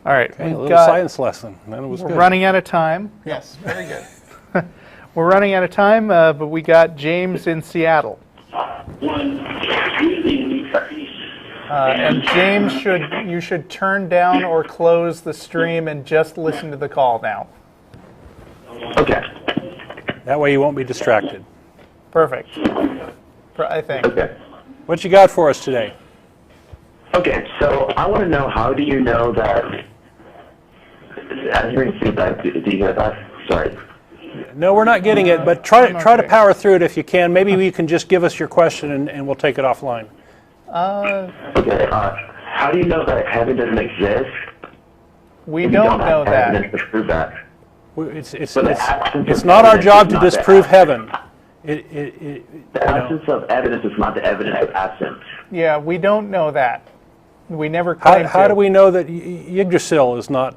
All right, Okay, a little science lesson. That was we're good. running out of time. Yes, very good. We're running out of time, but we got James in Seattle. And James, you should turn down or close the stream and just listen to the call now. Okay. That way you won't be distracted. Perfect. I think. Okay. What you got for us today? Okay, so I want to know, how do you know that... I'm hearing feedback. Do you hear that? Sorry. No, we're not getting it, but try to power through it if you can. Maybe you can just give us your question and we'll take it offline. Okay, how do you know that heaven doesn't exist? We don't know that. Evidence to prove that. It's not our job to disprove heaven. The absence of evidence is not the evidence of absence. Yeah, we don't know that. We never claimed How do we know that Yggdrasil is not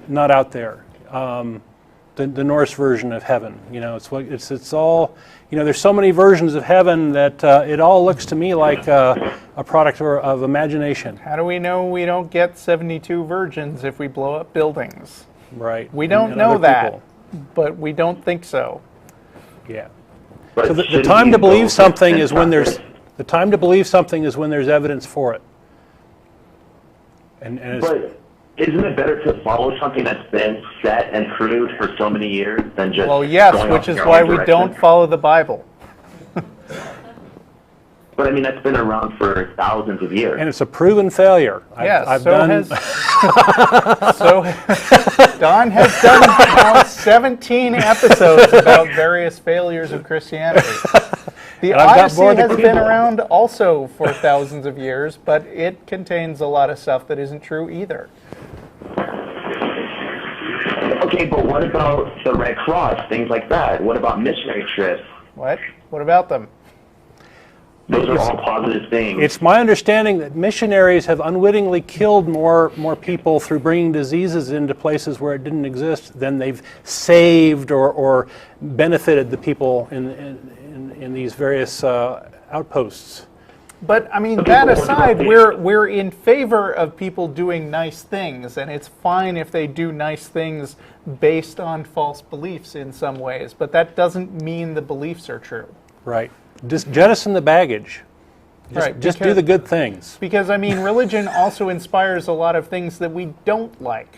not out there? The Norse version of heaven. It's all. There's so many versions of heaven that it all looks to me like a product of imagination. How do we know we don't get 72 virgins if we blow up buildings? Right. We don't know that, but we don't think so. Yeah. But So the time to believe something is when there's evidence for it. And it's, But isn't it better to follow something that's been set and proved for so many years than just... Well, yes, going which off is your why own we direction? don't follow the Bible. But I mean, that's been around for thousands of years. and it's a proven failure. Yes, Don has done now 17 episodes about various failures of Christianity. The And I've got Odyssey more to has give. been around also for thousands of years, but it contains a lot of stuff that isn't true either. Okay, but what about the Red Cross, things like that? What about missionary trips? What? What about them? Those are all positive things. It's my understanding that missionaries have unwittingly killed more people through bringing diseases into places where it didn't exist than they've saved or benefited the people in these various outposts. But I mean, that aside, we're in favor of people doing nice things, and it's fine if they do nice things based on false beliefs in some ways. But that doesn't mean the beliefs are true. Right. Just jettison the baggage. Just do the good things. Because, I mean, religion also inspires a lot of things that we don't like.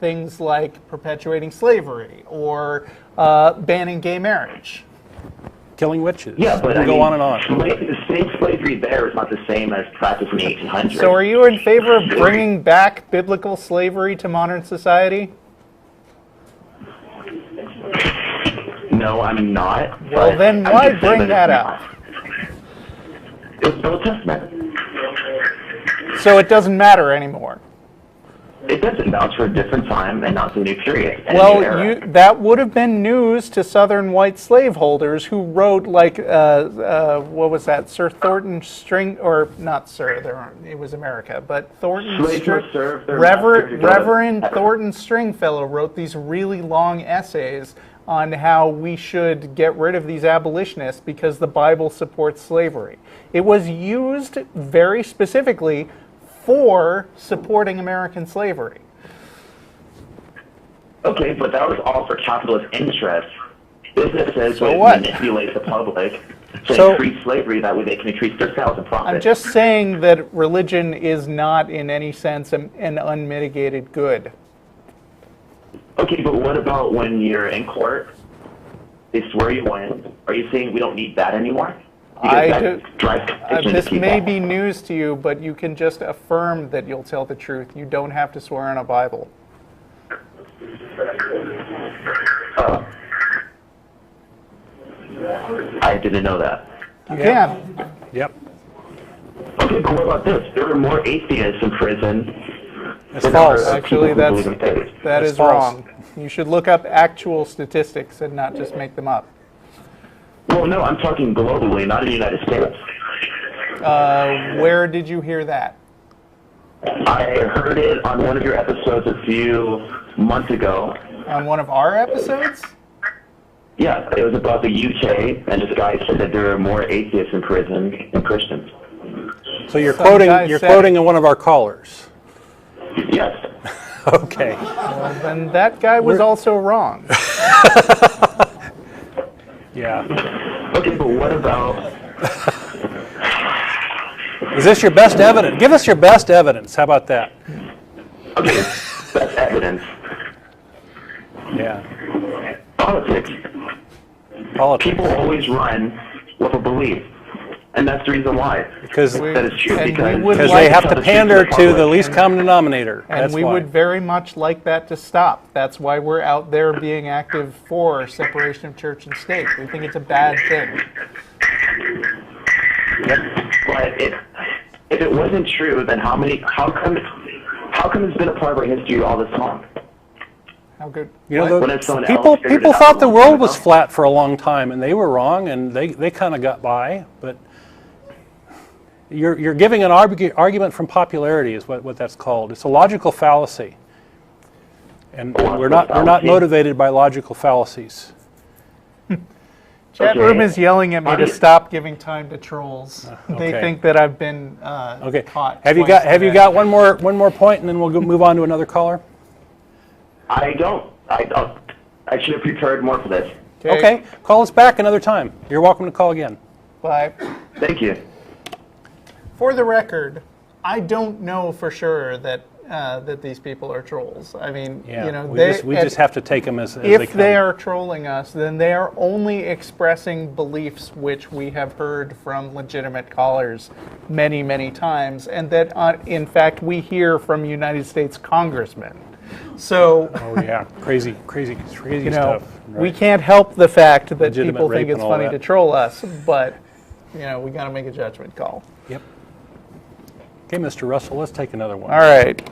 Things like perpetuating slavery or banning gay marriage. Killing witches. Yeah, but I go mean, on and on. The same slavery there is not the same as practice in the 1800s. So are you in favor of bringing back biblical slavery to modern society? No, I'm not. Well, then why bring that up? It's the Old Testament. So it doesn't matter anymore. It doesn't. That was for a different time and not the new period. and Well, new era. that would have been news to Southern white slaveholders who wrote, like, what was that, Sir Thornton String, or not Sir, it was America, but Thornton Slaves were served their Reverend masters. Thornton Stringfellow wrote these really long essays on how we should get rid of these abolitionists because the Bible supports slavery. It was used very specifically for supporting American slavery. Okay, but that was all for capitalist interests. Businesses So would what? manipulate the public to So- increase slavery. That way they can increase their sales and profit. I'm just saying that religion is not in any sense an unmitigated good. Okay, but what about when you're in court? They swear you win. Are you saying we don't need that anymore? Because that drives conviction to This people. may be news to you, but you can just affirm that you'll tell the truth. You don't have to swear on a Bible. I didn't know that. You can. Yep. Okay, but what about this? There were more atheists in prison. That's than false. there are Actually, people who believe in faith. that That's is false. wrong. You should look up actual statistics and not just make them up. Well, no, I'm talking globally, not in the United States. Where did you hear that? I heard it on one of your episodes a few months ago. On one of our episodes? Yeah, it was about the UK, and this guy said that there are more atheists in prison than Christians. So you're Some guy quoting said- quoting one of our callers. Yes. Okay. Well, then that guy was also wrong. Yeah. Okay, but what about... Is this your best evidence? Give us your best evidence. How about that? Okay, that's evidence. Yeah. Politics. Politics. People always run with a belief. And that's the reason why. Because That is true, and we because would they like have tell to the truth pander to the public. least common denominator. And That's we why. would very much like that to stop. That's why we're out there being active for separation of church and state. We think it's a bad thing. But if it wasn't true, then how come it's been a part of our history all this long? How good? You know, When it's someone people else figured it out thought a the long world time was ago. flat for a long time, and they were wrong, and they kind of got by. But you're giving an argument from popularity is what that's called. It's a logical fallacy, and we're not motivated by logical fallacies. Chat Okay. room is yelling at me to stop giving time to trolls. They okay. think that I've been Okay. caught. Have you twice got today. one more point, and then we'll move on to another caller? I don't. I should have prepared more for this. Okay. Call us back another time. You're welcome to call again. Bye. Thank you. For the record, I don't know for sure that that these people are trolls. I mean, Yeah. you know, We just have to take them as they if come. they are trolling us, then they are only expressing beliefs which we have heard from legitimate callers many, many times, and that, in fact, we hear from United States congressmen. So, Oh yeah, crazy you know, stuff. we can't help the fact that Legitimate people rape think it's and all funny that. to troll us, but, you know, we got to make a judgment call. Yep. Okay, Mr. Russell, let's take another one. All right.